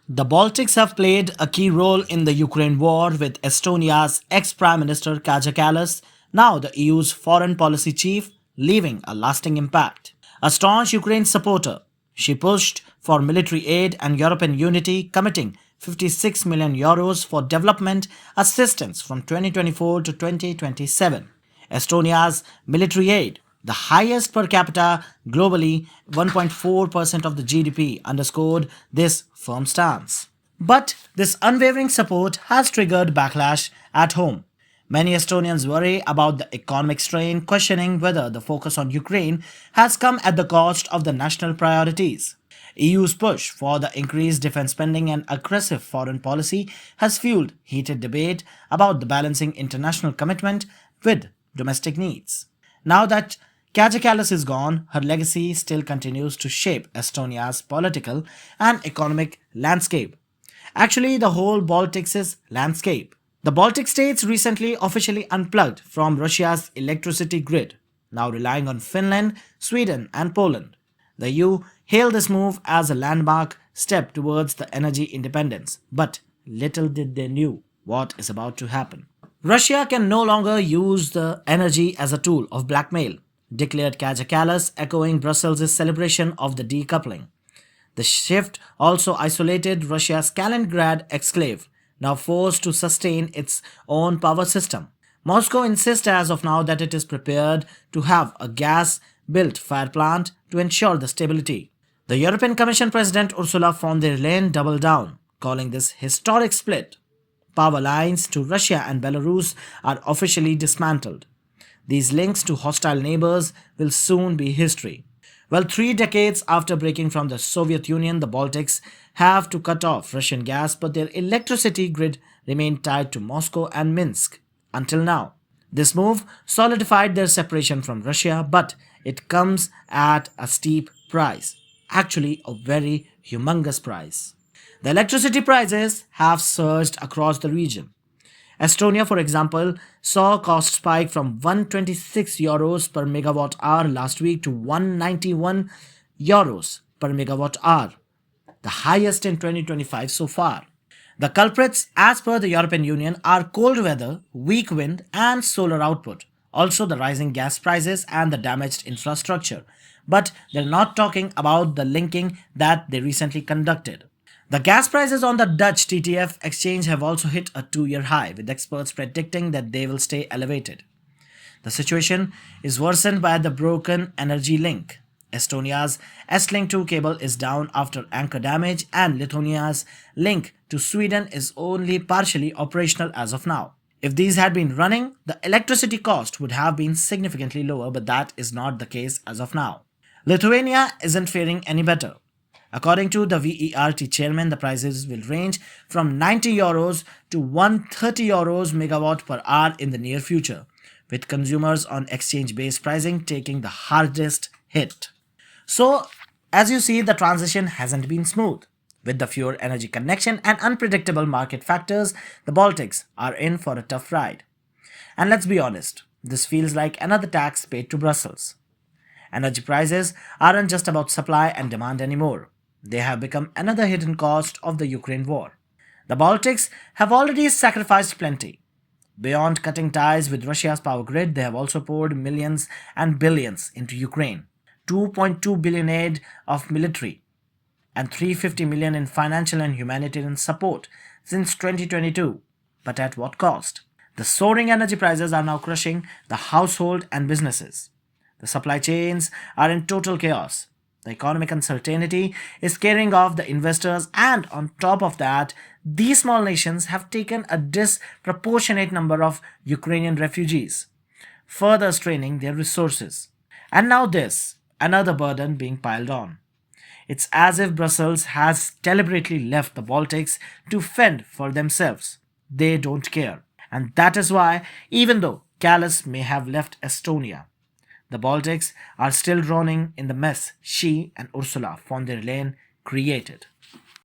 The Baltics have played a key role in the Ukraine war, with Estonia's ex-Prime Minister Kaja Kallas, now the EU's foreign policy chief, leaving a lasting impact. A staunch Ukraine supporter, she pushed for military aid and European unity, committing 56 million euros for development assistance from 2024 to 2027. Estonia's military aid, the highest per capita globally, 1.4% of the GDP, underscored this firm stance. But this unwavering support has triggered backlash at home. Many Estonians worry about the economic strain, questioning whether the focus on Ukraine has come at the cost of the national priorities. EU's push for the increased defense spending and aggressive foreign policy has fueled heated debate about the balancing international commitment with domestic needs. Now that Kaja Kallas is gone, her legacy still continues to shape Estonia's political and economic landscape. Actually, the whole Baltics' landscape. The Baltic states recently officially unplugged from Russia's electricity grid, now relying on Finland, Sweden, and Poland. The EU hailed this move as a landmark step towards the energy independence, but little did they knew what is about to happen. Russia can no longer use the energy as a tool of blackmail, declared Kaja Kallas, echoing Brussels' celebration of the decoupling. The shift also isolated Russia's Kaliningrad exclave, now forced to sustain its own power system. Moscow insists as of now that it is prepared to have a gas-built fire plant to ensure the stability. The European Commission President Ursula von der Leyen doubled down, calling this historic split. Power lines to Russia and Belarus are officially dismantled. These links to hostile neighbors will soon be history. Well, 3 decades after breaking from the Soviet Union, the Baltics have to cut off Russian gas, but their electricity grid remained tied to Moscow and Minsk until now. This move solidified their separation from Russia, but it comes at a steep price. Actually, a very humongous price. The electricity prices have surged across the region. Estonia, for example, saw cost spike from 126 euros per megawatt hour last week to 191 euros per megawatt hour, the highest in 2025 so far. The culprits, as per the European Union, are cold weather, weak wind, and solar output, also the rising gas prices and the damaged infrastructure. But they're not talking about the linking that they recently conducted. The gas prices on the Dutch TTF exchange have also hit a 2-year high, with experts predicting that they will stay elevated. The situation is worsened by the broken energy link. Estonia's S-Link 2 cable is down after anchor damage, and Lithuania's link to Sweden is only partially operational as of now. If these had been running, the electricity cost would have been significantly lower, but that is not the case as of now. Lithuania isn't faring any better. According to the VERT chairman, the prices will range from 90 euros to 130 euros megawatt per hour in the near future, with consumers on exchange-based pricing taking the hardest hit. So, as you see, the transition hasn't been smooth. With the fewer energy connection and unpredictable market factors, the Baltics are in for a tough ride. And let's be honest, this feels like another tax paid to Brussels. Energy prices aren't just about supply and demand anymore. They have become another hidden cost of the Ukraine war. The Baltics have already sacrificed plenty. Beyond cutting ties with Russia's power grid, they have also poured millions and billions into Ukraine. 2.2 billion aid of military and 350 million in financial and humanitarian support since 2022. But at what cost? The soaring energy prices are now crushing the household and businesses. The supply chains are in total chaos. The economic uncertainty is scaring off the investors, and on top of that, these small nations have taken a disproportionate number of Ukrainian refugees, further straining their resources. And now this, another burden being piled on. It's as if Brussels has deliberately left the Baltics to fend for themselves. They don't care. And that is why, even though Kallas may have left Estonia, the Baltics are still drowning in the mess she and Ursula von der Leyen created.